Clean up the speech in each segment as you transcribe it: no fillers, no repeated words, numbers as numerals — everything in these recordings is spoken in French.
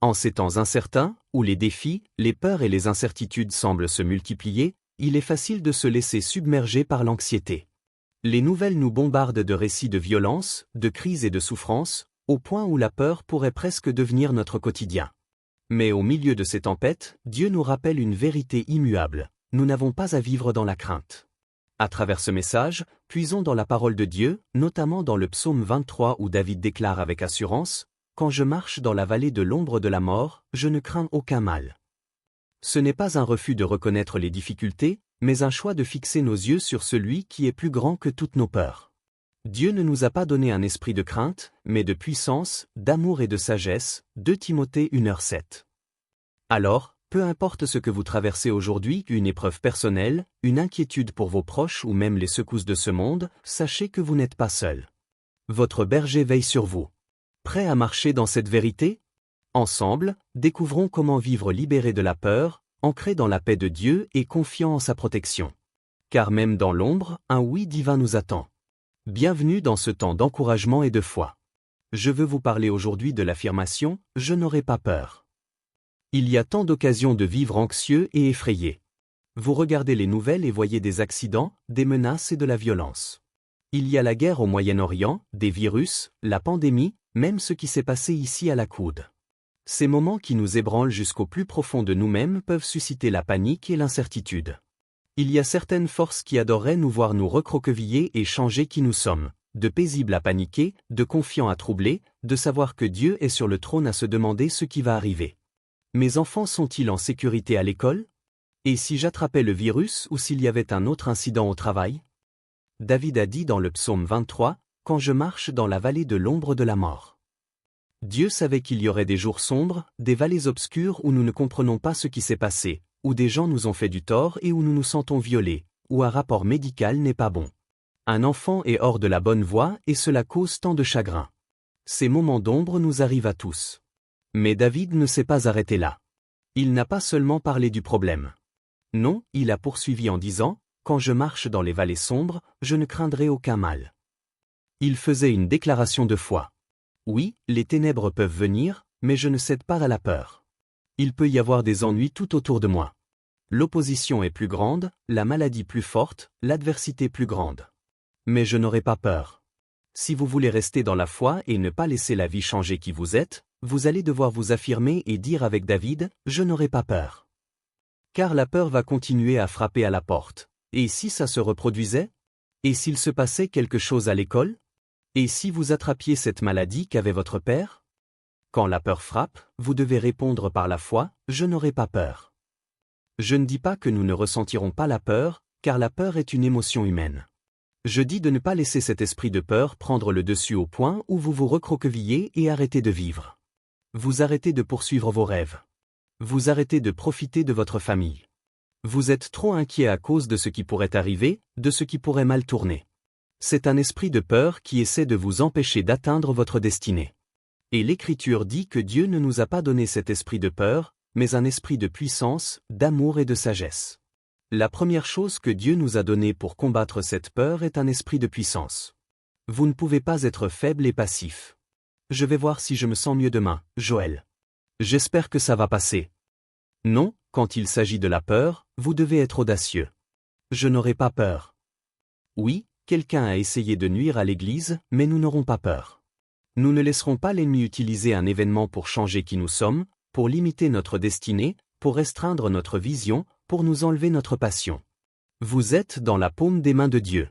En ces temps incertains, où les défis, les peurs et les incertitudes semblent se multiplier, il est facile de se laisser submerger par l'anxiété. Les nouvelles nous bombardent de récits de violence, de crises et de souffrances, au point où la peur pourrait presque devenir notre quotidien. Mais au milieu de ces tempêtes, Dieu nous rappelle une vérité immuable. Nous n'avons pas à vivre dans la crainte. À travers ce message, puisons dans la parole de Dieu, notamment dans le psaume 23 où David déclare avec assurance « Quand je marche dans la vallée de l'ombre de la mort, je ne crains aucun mal. » Ce n'est pas un refus de reconnaître les difficultés, mais un choix de fixer nos yeux sur celui qui est plus grand que toutes nos peurs. Dieu ne nous a pas donné un esprit de crainte, mais de puissance, d'amour et de sagesse, 2 Timothée 1h7. Alors, peu importe ce que vous traversez aujourd'hui, une épreuve personnelle, une inquiétude pour vos proches ou même les secousses de ce monde, sachez que vous n'êtes pas seul. Votre berger veille sur vous. Prêt à marcher dans cette vérité? Ensemble, découvrons comment vivre libéré de la peur, ancré dans la paix de Dieu et confiant en sa protection. Car même dans l'ombre, un oui divin nous attend. Bienvenue dans ce temps d'encouragement et de foi. Je veux vous parler aujourd'hui de l'affirmation « Je n'aurai pas peur ». Il y a tant d'occasions de vivre anxieux et effrayé. Vous regardez les nouvelles et voyez des accidents, des menaces et de la violence. Il y a la guerre au Moyen-Orient, des virus, la pandémie, même ce qui s'est passé ici à la coude. Ces moments qui nous ébranlent jusqu'au plus profond de nous-mêmes peuvent susciter la panique et l'incertitude. Il y a certaines forces qui adoreraient nous voir nous recroqueviller et changer qui nous sommes, de paisibles à paniquer, de confiants à troubler, de savoir que Dieu est sur le trône à se demander ce qui va arriver. Mes enfants sont-ils en sécurité à l'école? Et si j'attrapais le virus ou s'il y avait un autre incident au travail? David a dit dans le psaume 23, « Quand je marche dans la vallée de l'ombre de la mort ». Dieu savait qu'il y aurait des jours sombres, des vallées obscures où nous ne comprenons pas ce qui s'est passé, où des gens nous ont fait du tort et où nous nous sentons violés, où un rapport médical n'est pas bon. Un enfant est hors de la bonne voie et cela cause tant de chagrin. Ces moments d'ombre nous arrivent à tous. Mais David ne s'est pas arrêté là. Il n'a pas seulement parlé du problème. Non, il a poursuivi en disant « Quand je marche dans les vallées sombres, je ne craindrai aucun mal. » Il faisait une déclaration de foi. Oui, les ténèbres peuvent venir, mais je ne cède pas à la peur. Il peut y avoir des ennuis tout autour de moi. L'opposition est plus grande, la maladie plus forte, l'adversité plus grande. Mais je n'aurai pas peur. Si vous voulez rester dans la foi et ne pas laisser la vie changer qui vous êtes, vous allez devoir vous affirmer et dire avec David, « Je n'aurai pas peur. » Car la peur va continuer à frapper à la porte. Et si ça se reproduisait? Et s'il se passait quelque chose à l'école? Et si vous attrapiez cette maladie qu'avait votre père? Quand la peur frappe, vous devez répondre par la foi, « Je n'aurai pas peur. » Je ne dis pas que nous ne ressentirons pas la peur, car la peur est une émotion humaine. Je dis de ne pas laisser cet esprit de peur prendre le dessus au point où vous vous recroquevillez et arrêtez de vivre. Vous arrêtez de poursuivre vos rêves. Vous arrêtez de profiter de votre famille. Vous êtes trop inquiet à cause de ce qui pourrait arriver, de ce qui pourrait mal tourner. C'est un esprit de peur qui essaie de vous empêcher d'atteindre votre destinée. Et l'Écriture dit que Dieu ne nous a pas donné cet esprit de peur, mais un esprit de puissance, d'amour et de sagesse. La première chose que Dieu nous a donnée pour combattre cette peur est un esprit de puissance. Vous ne pouvez pas être faible et passif. Je vais voir si je me sens mieux demain, Joël. J'espère que ça va passer. Non, quand il s'agit de la peur, vous devez être audacieux. Je n'aurai pas peur. Oui, quelqu'un a essayé de nuire à l'Église, mais nous n'aurons pas peur. Nous ne laisserons pas l'ennemi utiliser un événement pour changer qui nous sommes, pour limiter notre destinée, pour restreindre notre vision, pour nous enlever notre passion. Vous êtes dans la paume des mains de Dieu.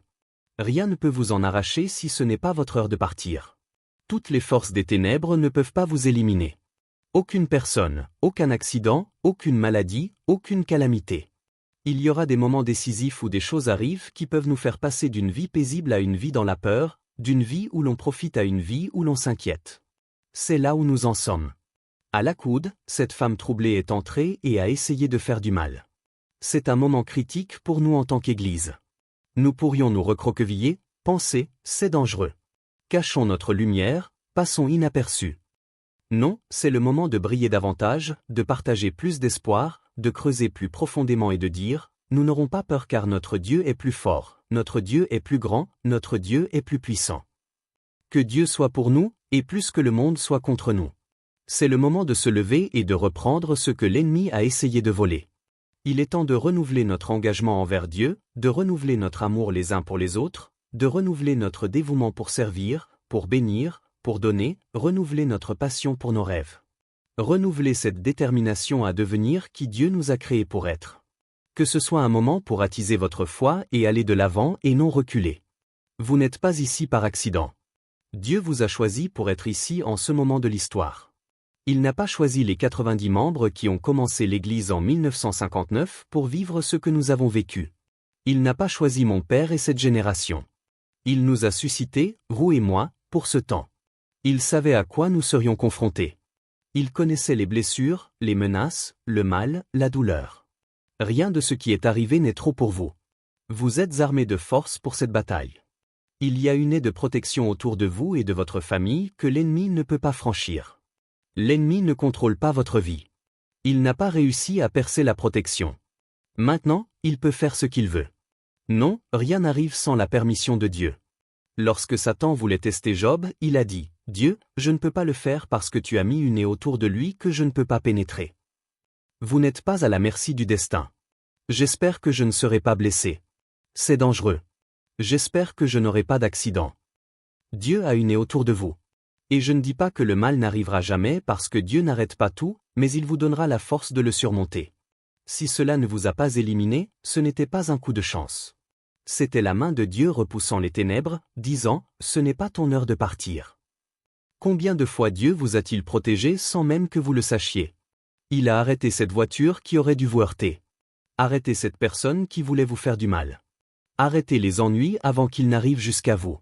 Rien ne peut vous en arracher si ce n'est pas votre heure de partir. Toutes les forces des ténèbres ne peuvent pas vous éliminer. Aucune personne, aucun accident, aucune maladie, aucune calamité. Il y aura des moments décisifs où des choses arrivent qui peuvent nous faire passer d'une vie paisible à une vie dans la peur, d'une vie où l'on profite à une vie où l'on s'inquiète. C'est là où nous en sommes. À la coude, cette femme troublée est entrée et a essayé de faire du mal. C'est un moment critique pour nous en tant qu'Église. Nous pourrions nous recroqueviller, penser, c'est dangereux. Cachons notre lumière, passons inaperçus. Non, c'est le moment de briller davantage, de partager plus d'espoir, de creuser plus profondément et de dire, nous n'aurons pas peur car notre Dieu est plus fort, notre Dieu est plus grand, notre Dieu est plus puissant. Que Dieu soit pour nous, et plus que le monde soit contre nous. C'est le moment de se lever et de reprendre ce que l'ennemi a essayé de voler. Il est temps de renouveler notre engagement envers Dieu, de renouveler notre amour les uns pour les autres, de renouveler notre dévouement pour servir, pour bénir, pour donner, renouveler notre passion pour nos rêves. Renouveler cette détermination à devenir qui Dieu nous a créés pour être. Que ce soit un moment pour attiser votre foi et aller de l'avant et non reculer. Vous n'êtes pas ici par accident. Dieu vous a choisi pour être ici en ce moment de l'histoire. Il n'a pas choisi les 90 membres qui ont commencé l'Église en 1959 pour vivre ce que nous avons vécu. Il n'a pas choisi mon père et cette génération. Il nous a suscités, vous et moi, pour ce temps. Il savait à quoi nous serions confrontés. Il connaissait les blessures, les menaces, le mal, la douleur. Rien de ce qui est arrivé n'est trop pour vous. Vous êtes armés de force pour cette bataille. Il y a une haie de protection autour de vous et de votre famille que l'ennemi ne peut pas franchir. L'ennemi ne contrôle pas votre vie. Il n'a pas réussi à percer la protection. Maintenant, il peut faire ce qu'il veut. Non, rien n'arrive sans la permission de Dieu. Lorsque Satan voulait tester Job, il a dit, « Dieu, je ne peux pas le faire parce que tu as mis une haie autour de lui que je ne peux pas pénétrer. » Vous n'êtes pas à la merci du destin. J'espère que je ne serai pas blessé. C'est dangereux. J'espère que je n'aurai pas d'accident. Dieu a une haie autour de vous. Et je ne dis pas que le mal n'arrivera jamais parce que Dieu n'arrête pas tout, mais il vous donnera la force de le surmonter. Si cela ne vous a pas éliminé, ce n'était pas un coup de chance. C'était la main de Dieu repoussant les ténèbres, disant, « Ce n'est pas ton heure de partir. » Combien de fois Dieu vous a-t-il protégé sans même que vous le sachiez? Il a arrêté cette voiture qui aurait dû vous heurter. Arrêtez cette personne qui voulait vous faire du mal. Arrêtez les ennuis avant qu'ils n'arrivent jusqu'à vous.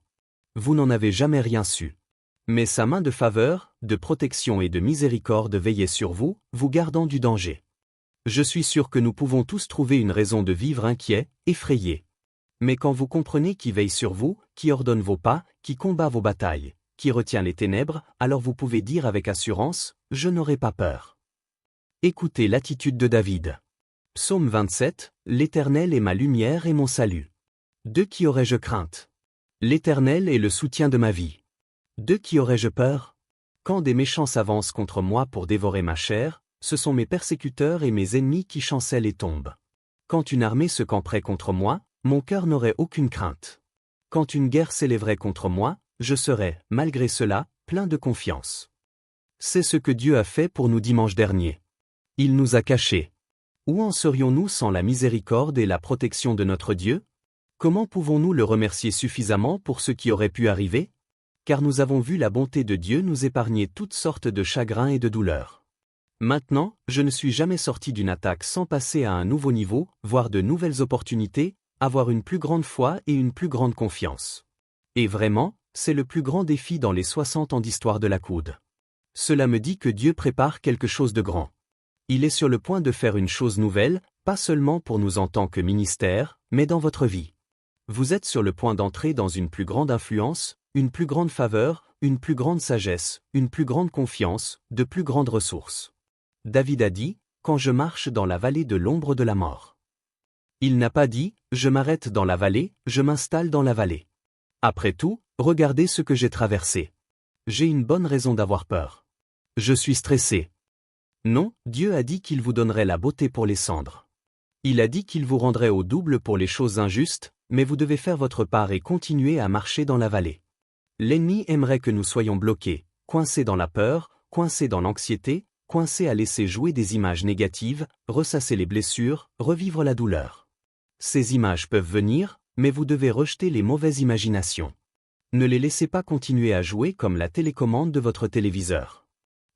Vous n'en avez jamais rien su. Mais sa main de faveur, de protection et de miséricorde veillait sur vous, vous gardant du danger. Je suis sûr que nous pouvons tous trouver une raison de vivre inquiet, effrayé. Mais quand vous comprenez qui veille sur vous, qui ordonne vos pas, qui combat vos batailles, qui retient les ténèbres, alors vous pouvez dire avec assurance, « Je n'aurai pas peur. » Écoutez l'attitude de David. Psaume 27, « L'Éternel est ma lumière et mon salut. De qui aurais-je crainte? L'Éternel est le soutien de ma vie. De qui aurais-je peur? Quand des méchants s'avancent contre moi pour dévorer ma chair, ce sont mes persécuteurs et mes ennemis qui chancellent et tombent. Quand une armée se camperait contre moi, mon cœur n'aurait aucune crainte. Quand une guerre s'élèverait contre moi, je serais, malgré cela, plein de confiance. C'est ce que Dieu a fait pour nous dimanche dernier. Il nous a cachés. Où en serions-nous sans la miséricorde et la protection de notre Dieu? Comment pouvons-nous le remercier suffisamment pour ce qui aurait pu arriver? Car nous avons vu la bonté de Dieu nous épargner toutes sortes de chagrins et de douleurs. Maintenant, je ne suis jamais sorti d'une attaque sans passer à un nouveau niveau, voir de nouvelles opportunités, avoir une plus grande foi et une plus grande confiance. Et vraiment, c'est le plus grand défi dans les 60 ans d'histoire de la coude. Cela me dit que Dieu prépare quelque chose de grand. Il est sur le point de faire une chose nouvelle, pas seulement pour nous en tant que ministère, mais dans votre vie. Vous êtes sur le point d'entrer dans une plus grande influence, une plus grande faveur, une plus grande sagesse, une plus grande confiance, de plus grandes ressources. David a dit, « Quand je marche dans la vallée de l'ombre de la mort. » Il n'a pas dit, « Je m'arrête dans la vallée, je m'installe dans la vallée. » Après tout, regardez ce que j'ai traversé. J'ai une bonne raison d'avoir peur. Je suis stressé. Non, Dieu a dit qu'il vous donnerait la beauté pour les cendres. Il a dit qu'il vous rendrait au double pour les choses injustes, mais vous devez faire votre part et continuer à marcher dans la vallée. L'ennemi aimerait que nous soyons bloqués, coincés dans la peur, coincés dans l'anxiété, coincés à laisser jouer des images négatives, ressasser les blessures, revivre la douleur. Ces images peuvent venir, mais vous devez rejeter les mauvaises imaginations. Ne les laissez pas continuer à jouer comme la télécommande de votre téléviseur.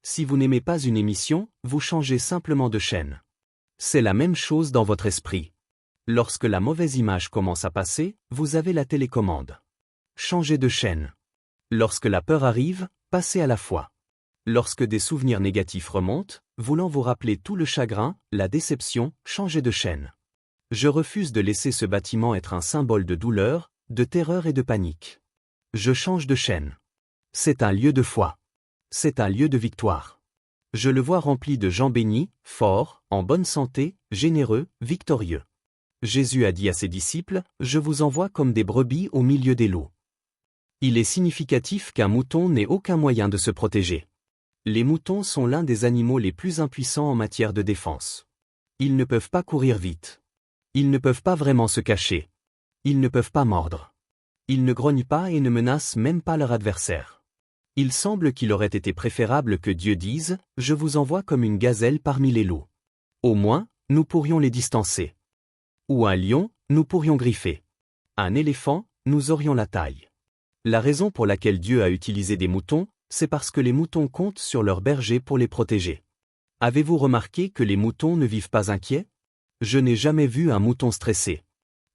Si vous n'aimez pas une émission, vous changez simplement de chaîne. C'est la même chose dans votre esprit. Lorsque la mauvaise image commence à passer, vous avez la télécommande. Changez de chaîne. Lorsque la peur arrive, passez à la foi. Lorsque des souvenirs négatifs remontent, voulant vous rappeler tout le chagrin, la déception, changez de chaîne. Je refuse de laisser ce bâtiment être un symbole de douleur, de terreur et de panique. Je change de chaîne. C'est un lieu de foi. C'est un lieu de victoire. Je le vois rempli de gens bénis, forts, en bonne santé, généreux, victorieux. Jésus a dit à ses disciples, « Je vous envoie comme des brebis au milieu des loups. » Il est significatif qu'un mouton n'ait aucun moyen de se protéger. Les moutons sont l'un des animaux les plus impuissants en matière de défense. Ils ne peuvent pas courir vite. Ils ne peuvent pas vraiment se cacher. Ils ne peuvent pas mordre. Ils ne grognent pas et ne menacent même pas leur adversaire. Il semble qu'il aurait été préférable que Dieu dise « Je vous envoie comme une gazelle parmi les loups ». Au moins, nous pourrions les distancer. Ou un lion, nous pourrions griffer. Un éléphant, nous aurions la taille. La raison pour laquelle Dieu a utilisé des moutons, c'est parce que les moutons comptent sur leurs bergers pour les protéger. Avez-vous remarqué que les moutons ne vivent pas inquiets? Je n'ai jamais vu un mouton stressé.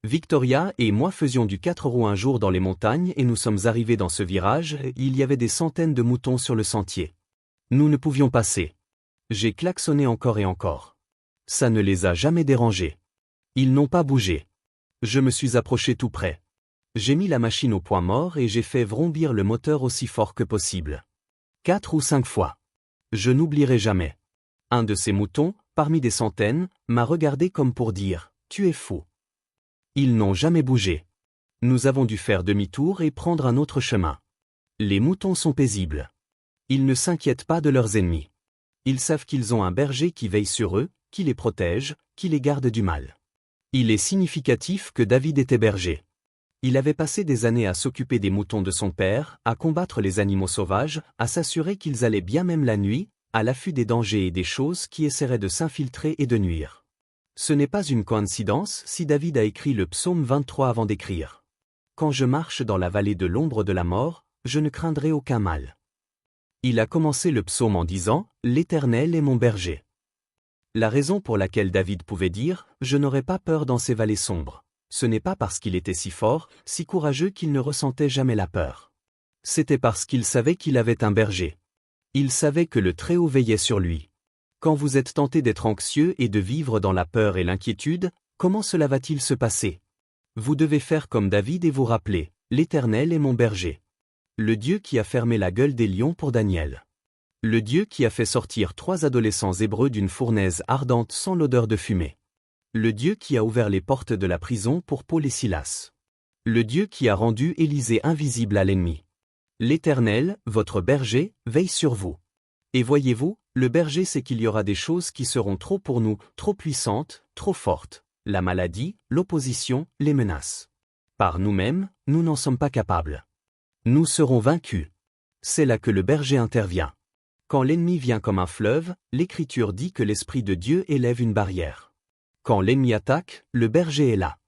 Victoria et moi faisions du 4 roues un jour dans les montagnes et nous sommes arrivés dans ce virage, il y avait des centaines de moutons sur le sentier. Nous ne pouvions passer. J'ai klaxonné encore et encore. Ça ne les a jamais dérangés. Ils n'ont pas bougé. Je me suis approché tout près. J'ai mis la machine au point mort et j'ai fait vrombir le moteur aussi fort que possible. 4 ou 5 fois. Je n'oublierai jamais. Un de ces moutons, parmi des centaines, m'a regardé comme pour dire « Tu es fou ». Ils n'ont jamais bougé. Nous avons dû faire demi-tour et prendre un autre chemin. Les moutons sont paisibles. Ils ne s'inquiètent pas de leurs ennemis. Ils savent qu'ils ont un berger qui veille sur eux, qui les protège, qui les garde du mal. Il est significatif que David était berger. Il avait passé des années à s'occuper des moutons de son père, à combattre les animaux sauvages, à s'assurer qu'ils allaient bien même la nuit, à l'affût des dangers et des choses qui essaieraient de s'infiltrer et de nuire. Ce n'est pas une coïncidence si David a écrit le psaume 23 avant d'écrire « Quand je marche dans la vallée de l'ombre de la mort, je ne craindrai aucun mal ». Il a commencé le psaume en disant « L'Éternel est mon berger ». La raison pour laquelle David pouvait dire « Je n'aurai pas peur dans ces vallées sombres », ce n'est pas parce qu'il était si fort, si courageux qu'il ne ressentait jamais la peur. C'était parce qu'il savait qu'il avait un berger. Il savait que le Très-Haut veillait sur lui. Quand vous êtes tenté d'être anxieux et de vivre dans la peur et l'inquiétude, comment cela va-t-il se passer? Vous devez faire comme David et vous rappeler « L'Éternel est mon berger ». Le Dieu qui a fermé la gueule des lions pour Daniel. Le Dieu qui a fait sortir 3 adolescents hébreux d'une fournaise ardente sans l'odeur de fumée. Le Dieu qui a ouvert les portes de la prison pour Paul et Silas. Le Dieu qui a rendu Élisée invisible à l'ennemi. L'Éternel, votre berger, veille sur vous. Et voyez-vous, le berger sait qu'il y aura des choses qui seront trop pour nous, trop puissantes, trop fortes. La maladie, l'opposition, les menaces. Par nous-mêmes, nous n'en sommes pas capables. Nous serons vaincus. C'est là que le berger intervient. Quand l'ennemi vient comme un fleuve, l'Écriture dit que l'Esprit de Dieu élève une barrière. Quand l'ennemi attaque, le berger est là.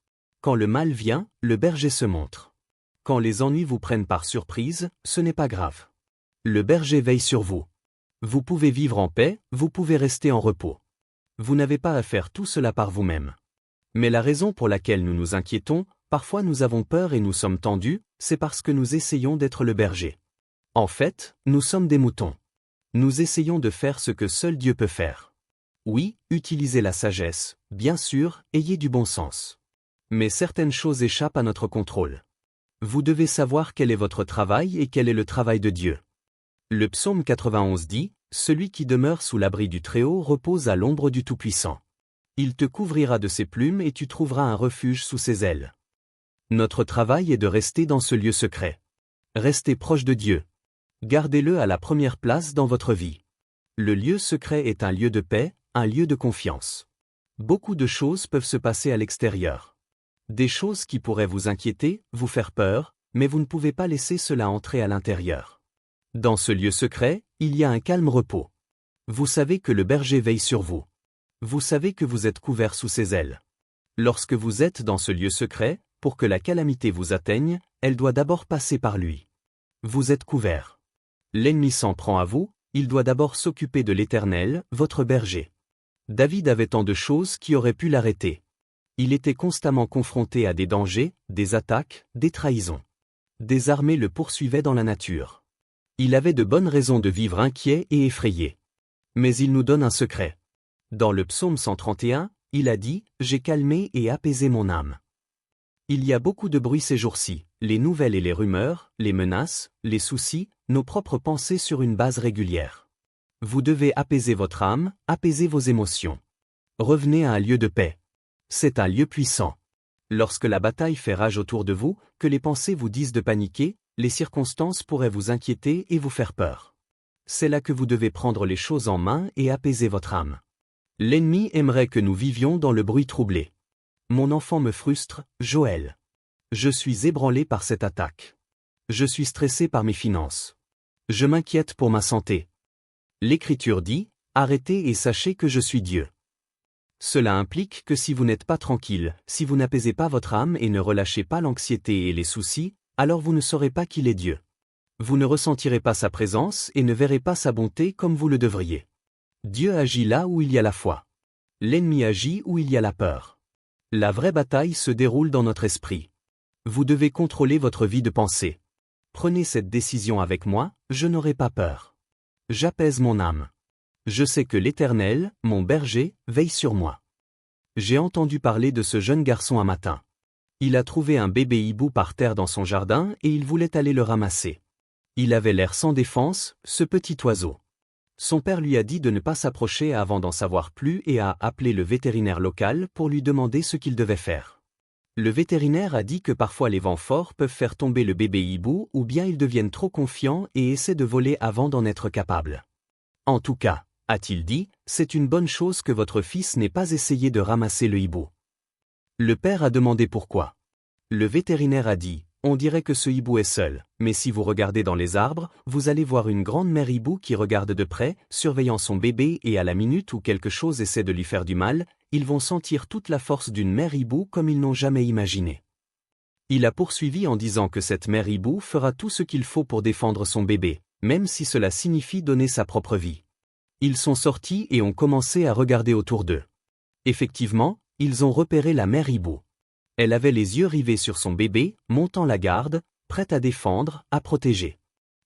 Quand le mal vient, le berger se montre. Quand les ennuis vous prennent par surprise, ce n'est pas grave. Le berger veille sur vous. Vous pouvez vivre en paix, vous pouvez rester en repos. Vous n'avez pas à faire tout cela par vous-même. Mais la raison pour laquelle nous nous inquiétons, parfois nous avons peur et nous sommes tendus, c'est parce que nous essayons d'être le berger. En fait, nous sommes des moutons. Nous essayons de faire ce que seul Dieu peut faire. Oui, utilisez la sagesse, bien sûr, ayez du bon sens. Mais certaines choses échappent à notre contrôle. Vous devez savoir quel est votre travail et quel est le travail de Dieu. Le psaume 91 dit « Celui qui demeure sous l'abri du Très-Haut repose à l'ombre du Tout-Puissant. Il te couvrira de ses plumes et tu trouveras un refuge sous ses ailes. » Notre travail est de rester dans ce lieu secret. Restez proche de Dieu. Gardez-le à la première place dans votre vie. Le lieu secret est un lieu de paix, un lieu de confiance. Beaucoup de choses peuvent se passer à l'extérieur. Des choses qui pourraient vous inquiéter, vous faire peur, mais vous ne pouvez pas laisser cela entrer à l'intérieur. Dans ce lieu secret, il y a un calme repos. Vous savez que le berger veille sur vous. Vous savez que vous êtes couvert sous ses ailes. Lorsque vous êtes dans ce lieu secret, pour que la calamité vous atteigne, elle doit d'abord passer par lui. Vous êtes couvert. L'ennemi s'en prend à vous, il doit d'abord s'occuper de l'Éternel, votre berger. David avait tant de choses qui auraient pu l'arrêter. Il était constamment confronté à des dangers, des attaques, des trahisons. Des armées le poursuivaient dans la nature. Il avait de bonnes raisons de vivre inquiet et effrayé. Mais il nous donne un secret. Dans le psaume 131, il a dit « J'ai calmé et apaisé mon âme ». Il y a beaucoup de bruit ces jours-ci, les nouvelles et les rumeurs, les menaces, les soucis, nos propres pensées sur une base régulière. Vous devez apaiser votre âme, apaiser vos émotions. Revenez à un lieu de paix. C'est un lieu puissant. Lorsque la bataille fait rage autour de vous, que les pensées vous disent de paniquer, les circonstances pourraient vous inquiéter et vous faire peur. c'est là que vous devez prendre les choses en main et apaiser votre âme. L'ennemi aimerait que nous vivions dans le bruit troublé. Mon enfant me frustre, Joël. Je suis ébranlé par cette attaque. Je suis stressé par mes finances. Je m'inquiète pour ma santé. L'Écriture dit, arrêtez et sachez que je suis Dieu. Cela implique que si vous n'êtes pas tranquille, si vous n'apaisez pas votre âme et ne relâchez pas l'anxiété et les soucis, alors vous ne saurez pas qu'il est Dieu. Vous ne ressentirez pas sa présence et ne verrez pas sa bonté comme vous le devriez. Dieu agit là où il y a la foi. L'ennemi agit où il y a la peur. La vraie bataille se déroule dans notre esprit. Vous devez contrôler votre vie de pensée. Prenez cette décision avec moi, je n'aurai pas peur. J'apaise mon âme. Je sais que l'Éternel, mon berger, veille sur moi. J'ai entendu parler de ce jeune garçon un matin. Il a trouvé un bébé hibou par terre dans son jardin et il voulait aller le ramasser. Il avait l'air sans défense, ce petit oiseau. Son père lui a dit de ne pas s'approcher avant d'en savoir plus et a appelé le vétérinaire local pour lui demander ce qu'il devait faire. Le vétérinaire a dit que parfois les vents forts peuvent faire tomber le bébé hibou ou bien ils deviennent trop confiants et essaient de voler avant d'en être capables. En tout cas, a-t-il dit, c'est une bonne chose que votre fils n'ait pas essayé de ramasser le hibou. Le père a demandé pourquoi. Le vétérinaire a dit, on dirait que ce hibou est seul, mais si vous regardez dans les arbres, vous allez voir une grande mère hibou qui regarde de près, surveillant son bébé et à la minute où quelque chose essaie de lui faire du mal, ils vont sentir toute la force d'une mère hibou comme ils n'ont jamais imaginé. Il a poursuivi en disant que cette mère hibou fera tout ce qu'il faut pour défendre son bébé, même si cela signifie donner sa propre vie. Ils sont sortis et ont commencé à regarder autour d'eux. Effectivement, ils ont repéré la mère hibou. Elle avait les yeux rivés sur son bébé, montant la garde, prête à défendre, à protéger.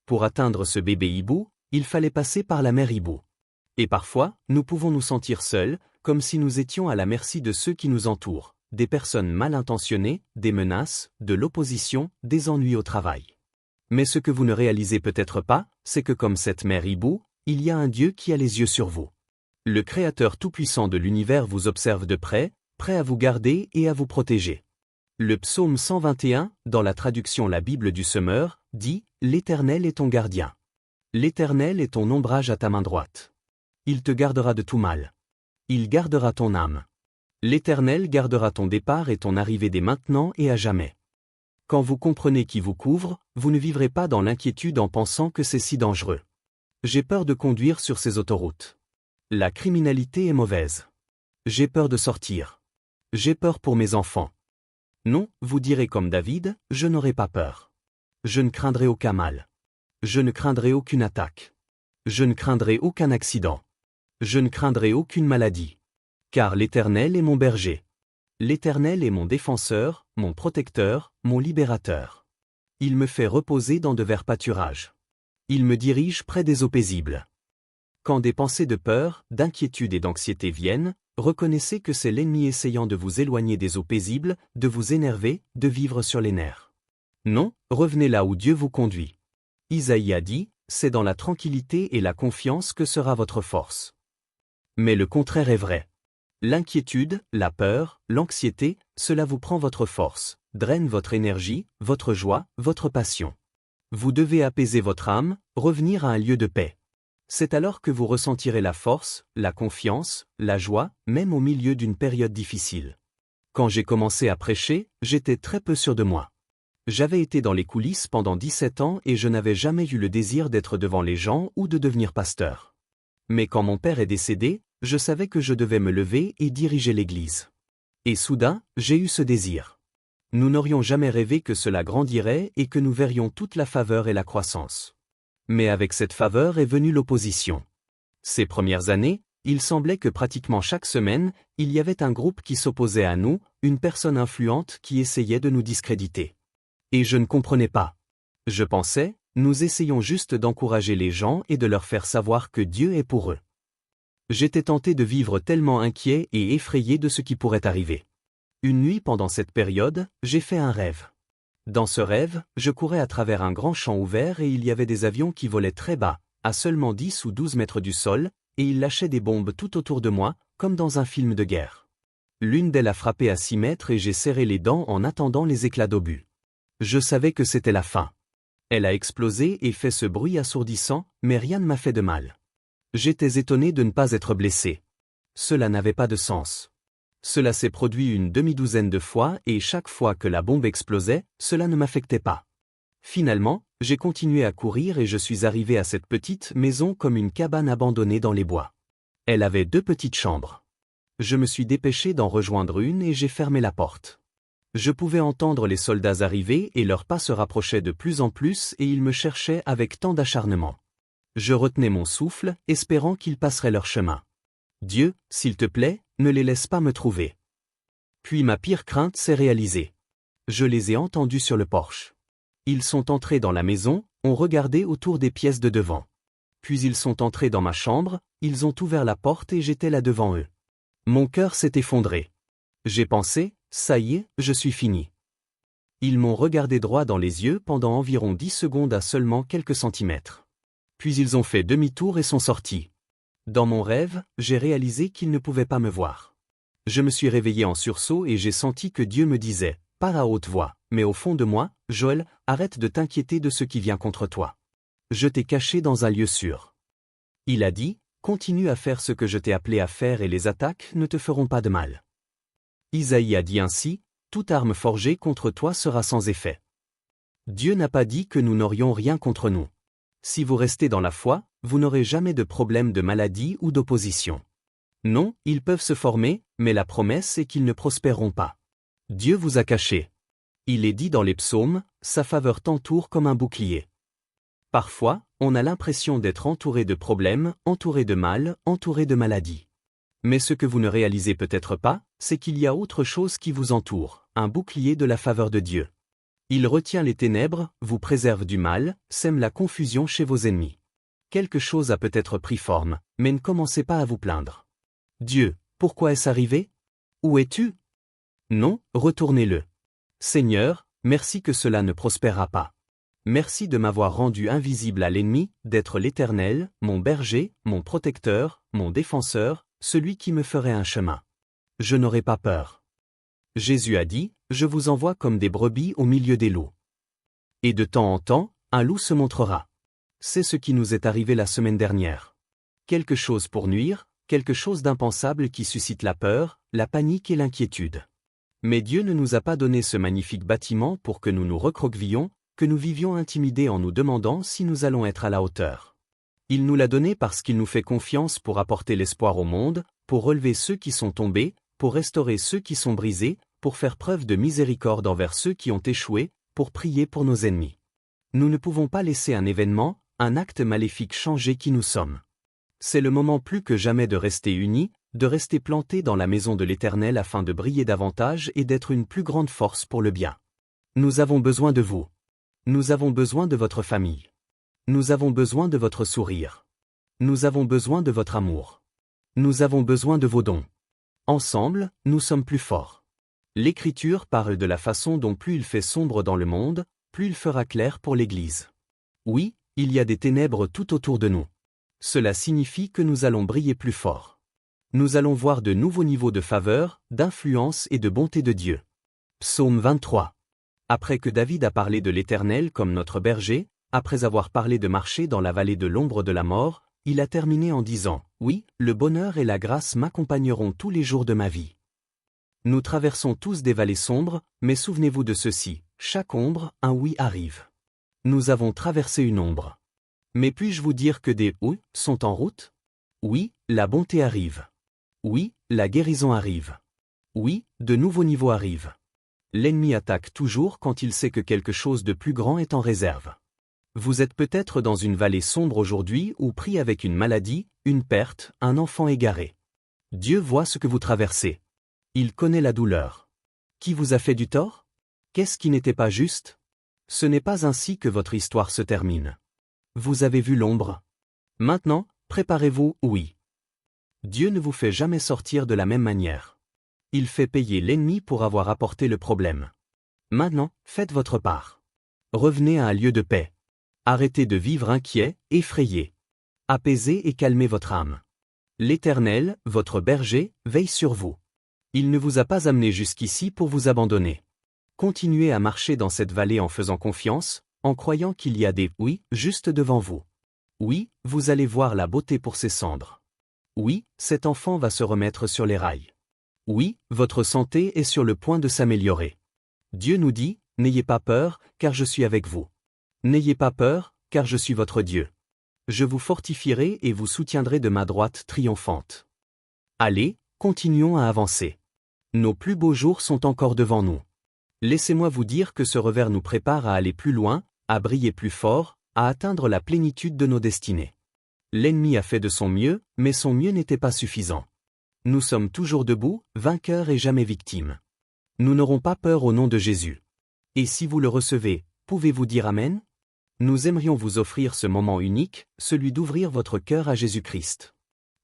Pour atteindre ce bébé hibou, il fallait passer par la mère hibou. Et parfois, nous pouvons nous sentir seuls, comme si nous étions à la merci de ceux qui nous entourent, des personnes mal intentionnées, des menaces, de l'opposition, des ennuis au travail. Mais ce que vous ne réalisez peut-être pas, c'est que comme cette mère hibou, il y a un Dieu qui a les yeux sur vous. Le Créateur tout-puissant de l'univers vous observe de près, prêt à vous garder et à vous protéger. Le psaume 121, dans la traduction La Bible du Semeur, dit « L'Éternel est ton gardien. L'Éternel est ton ombrage à ta main droite. Il te gardera de tout mal. Il gardera ton âme. L'Éternel gardera ton départ et ton arrivée dès maintenant et à jamais. » Quand vous comprenez qui vous couvre, vous ne vivrez pas dans l'inquiétude en pensant que c'est si dangereux. J'ai peur de conduire sur ces autoroutes. La criminalité est mauvaise. J'ai peur de sortir. J'ai peur pour mes enfants. Non, vous direz comme David, je n'aurai pas peur. Je ne craindrai aucun mal. Je ne craindrai aucune attaque. Je ne craindrai aucun accident. Je ne craindrai aucune maladie. Car l'Éternel est mon berger. L'Éternel est mon défenseur, mon protecteur, mon libérateur. Il me fait reposer dans de verts pâturages. Il me dirige près des eaux paisibles. Quand des pensées de peur, d'inquiétude et d'anxiété viennent, reconnaissez que c'est l'ennemi essayant de vous éloigner des eaux paisibles, de vous énerver, de vivre sur les nerfs. Non, revenez là où Dieu vous conduit. Isaïe a dit, c'est dans la tranquillité et la confiance que sera votre force. Mais le contraire est vrai. L'inquiétude, la peur, l'anxiété, cela vous prend votre force, draine votre énergie, votre joie, votre passion. Vous devez apaiser votre âme, revenir à un lieu de paix. C'est alors que vous ressentirez la force, la confiance, la joie, même au milieu d'une période difficile. Quand j'ai commencé à prêcher, j'étais très peu sûr de moi. J'avais été dans les coulisses pendant 17 ans et je n'avais jamais eu le désir d'être devant les gens ou de devenir pasteur. Mais quand mon père est décédé, je savais que je devais me lever et diriger l'église. Et soudain, j'ai eu ce désir. Nous n'aurions jamais rêvé que cela grandirait et que nous verrions toute la faveur et la croissance. Mais avec cette faveur est venue l'opposition. Ces premières années, il semblait que pratiquement chaque semaine, il y avait un groupe qui s'opposait à nous, une personne influente qui essayait de nous discréditer. Et je ne comprenais pas. Je pensais, nous essayons juste d'encourager les gens et de leur faire savoir que Dieu est pour eux. J'étais tenté de vivre tellement inquiet et effrayé de ce qui pourrait arriver. Une nuit pendant cette période, j'ai fait un rêve. Dans ce rêve, je courais à travers un grand champ ouvert et il y avait des avions qui volaient très bas, à seulement 10 ou 12 mètres du sol, et ils lâchaient des bombes tout autour de moi, comme dans un film de guerre. L'une d'elles a frappé à 6 mètres et j'ai serré les dents en attendant les éclats d'obus. Je savais que c'était la fin. Elle a explosé et fait ce bruit assourdissant, mais rien ne m'a fait de mal. J'étais étonné de ne pas être blessé. Cela n'avait pas de sens. Cela s'est produit une demi-douzaine de fois et chaque fois que la bombe explosait, cela ne m'affectait pas. Finalement, j'ai continué à courir et je suis arrivé à cette petite maison comme une cabane abandonnée dans les bois. Elle avait 2 petites chambres. Je me suis dépêché d'en rejoindre une et j'ai fermé la porte. Je pouvais entendre les soldats arriver et leurs pas se rapprochaient de plus en plus et ils me cherchaient avec tant d'acharnement. Je retenais mon souffle, espérant qu'ils passeraient leur chemin. Dieu, s'il te plaît, ne les laisse pas me trouver. Puis ma pire crainte s'est réalisée. Je les ai entendus sur le porche. Ils sont entrés dans la maison, ont regardé autour des pièces de devant. Puis ils sont entrés dans ma chambre, ils ont ouvert la porte et j'étais là devant eux. Mon cœur s'est effondré. J'ai pensé, ça y est, je suis fini. Ils m'ont regardé droit dans les yeux pendant environ 10 secondes à seulement quelques centimètres. Puis ils ont fait demi-tour et sont sortis. Dans mon rêve, j'ai réalisé qu'ils ne pouvaient pas me voir. Je me suis réveillé en sursaut et j'ai senti que Dieu me disait, pas à haute voix, mais au fond de moi, Joël, arrête de t'inquiéter de ce qui vient contre toi. Je t'ai caché dans un lieu sûr. Il a dit, continue à faire ce que je t'ai appelé à faire et les attaques ne te feront pas de mal. Isaïe a dit ainsi, toute arme forgée contre toi sera sans effet. Dieu n'a pas dit que nous n'aurions rien contre nous. Si vous restez dans la foi, vous n'aurez jamais de problème de maladie ou d'opposition. Non, ils peuvent se former, mais la promesse est qu'ils ne prospéreront pas. Dieu vous a caché. Il est dit dans les psaumes, sa faveur t'entoure comme un bouclier. Parfois, on a l'impression d'être entouré de problèmes, entouré de mal, entouré de maladies. Mais ce que vous ne réalisez peut-être pas, c'est qu'il y a autre chose qui vous entoure, un bouclier de la faveur de Dieu. Il retient les ténèbres, vous préserve du mal, sème la confusion chez vos ennemis. Quelque chose a peut-être pris forme, mais ne commencez pas à vous plaindre. Dieu, pourquoi est-ce arrivé? Où es-tu? Non, retournez-le. Seigneur, merci que cela ne prospérera pas. Merci de m'avoir rendu invisible à l'ennemi, d'être l'Éternel, mon berger, mon protecteur, mon défenseur, celui qui me ferait un chemin. Je n'aurai pas peur. Jésus a dit, je vous envoie comme des brebis au milieu des loups. Et de temps en temps, un loup se montrera. C'est ce qui nous est arrivé la semaine dernière. Quelque chose pour nuire, quelque chose d'impensable qui suscite la peur, la panique et l'inquiétude. Mais Dieu ne nous a pas donné ce magnifique bâtiment pour que nous nous recroquevillions, que nous vivions intimidés en nous demandant si nous allons être à la hauteur. Il nous l'a donné parce qu'il nous fait confiance pour apporter l'espoir au monde, pour relever ceux qui sont tombés, pour restaurer ceux qui sont brisés, pour faire preuve de miséricorde envers ceux qui ont échoué, pour prier pour nos ennemis. Nous ne pouvons pas laisser un événement, un acte maléfique changer qui nous sommes. C'est le moment plus que jamais de rester unis, de rester plantés dans la maison de l'Éternel afin de briller davantage et d'être une plus grande force pour le bien. Nous avons besoin de vous. Nous avons besoin de votre famille. Nous avons besoin de votre sourire. Nous avons besoin de votre amour. Nous avons besoin de vos dons. Ensemble, nous sommes plus forts. L'Écriture parle de la façon dont plus il fait sombre dans le monde, plus il fera clair pour l'Église. Oui, il y a des ténèbres tout autour de nous. Cela signifie que nous allons briller plus fort. Nous allons voir de nouveaux niveaux de faveur, d'influence et de bonté de Dieu. Psaume 23. Après que David a parlé de l'Éternel comme notre berger, après avoir parlé de marcher dans la vallée de l'ombre de la mort, il a terminé en disant, « Oui, le bonheur et la grâce m'accompagneront tous les jours de ma vie. » Nous traversons tous des vallées sombres, mais souvenez-vous de ceci, chaque ombre, un oui arrive. Nous avons traversé une ombre. Mais puis-je vous dire que des « oui » sont en route? Oui, la bonté arrive. Oui, la guérison arrive. Oui, de nouveaux niveaux arrivent. L'ennemi attaque toujours quand il sait que quelque chose de plus grand est en réserve. Vous êtes peut-être dans une vallée sombre aujourd'hui ou pris avec une maladie, une perte, un enfant égaré. Dieu voit ce que vous traversez. Il connaît la douleur. Qui vous a fait du tort? Qu'est-ce qui n'était pas juste? Ce n'est pas ainsi que votre histoire se termine. Vous avez vu l'ombre. Maintenant, préparez-vous, oui. Dieu ne vous fait jamais sortir de la même manière. Il fait payer l'ennemi pour avoir apporté le problème. Maintenant, faites votre part. Revenez à un lieu de paix. Arrêtez de vivre inquiet, effrayé. Apaisez et calmez votre âme. L'Éternel, votre berger, veille sur vous. Il ne vous a pas amené jusqu'ici pour vous abandonner. Continuez à marcher dans cette vallée en faisant confiance, en croyant qu'il y a des « oui » juste devant vous. Oui, vous allez voir la beauté pour ses cendres. Oui, cet enfant va se remettre sur les rails. Oui, votre santé est sur le point de s'améliorer. Dieu nous dit, n'ayez pas peur, car je suis avec vous. N'ayez pas peur, car je suis votre Dieu. Je vous fortifierai et vous soutiendrai de ma droite triomphante. Allez, continuons à avancer. Nos plus beaux jours sont encore devant nous. Laissez-moi vous dire que ce revers nous prépare à aller plus loin, à briller plus fort, à atteindre la plénitude de nos destinées. L'ennemi a fait de son mieux, mais son mieux n'était pas suffisant. Nous sommes toujours debout, vainqueurs et jamais victimes. Nous n'aurons pas peur au nom de Jésus. Et si vous le recevez, pouvez-vous dire Amen? Nous aimerions vous offrir ce moment unique, celui d'ouvrir votre cœur à Jésus-Christ.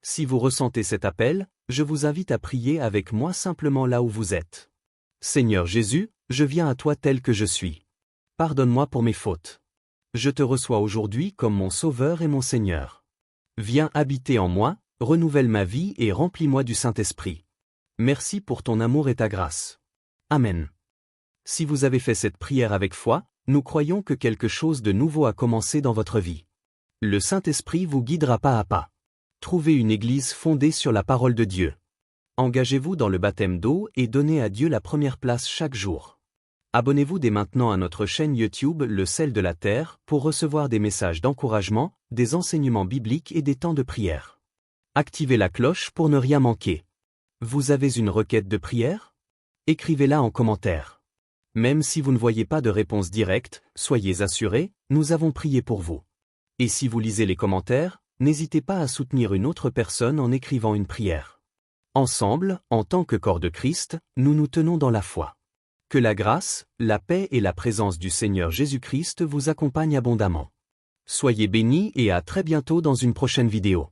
Si vous ressentez cet appel, je vous invite à prier avec moi simplement là où vous êtes. Seigneur Jésus, je viens à toi tel que je suis. Pardonne-moi pour mes fautes. Je te reçois aujourd'hui comme mon Sauveur et mon Seigneur. Viens habiter en moi, renouvelle ma vie et remplis-moi du Saint-Esprit. Merci pour ton amour et ta grâce. Amen. Si vous avez fait cette prière avec foi, nous croyons que quelque chose de nouveau a commencé dans votre vie. Le Saint-Esprit vous guidera pas à pas. Trouvez une église fondée sur la parole de Dieu. Engagez-vous dans le baptême d'eau et donnez à Dieu la première place chaque jour. Abonnez-vous dès maintenant à notre chaîne YouTube Le Sel de la Terre pour recevoir des messages d'encouragement, des enseignements bibliques et des temps de prière. Activez la cloche pour ne rien manquer. Vous avez une requête de prière? Écrivez-la en commentaire. Même si vous ne voyez pas de réponse directe, soyez assurés, nous avons prié pour vous. Et si vous lisez les commentaires, n'hésitez pas à soutenir une autre personne en écrivant une prière. Ensemble, en tant que corps de Christ, nous nous tenons dans la foi. Que la grâce, la paix et la présence du Seigneur Jésus-Christ vous accompagnent abondamment. Soyez bénis et à très bientôt dans une prochaine vidéo.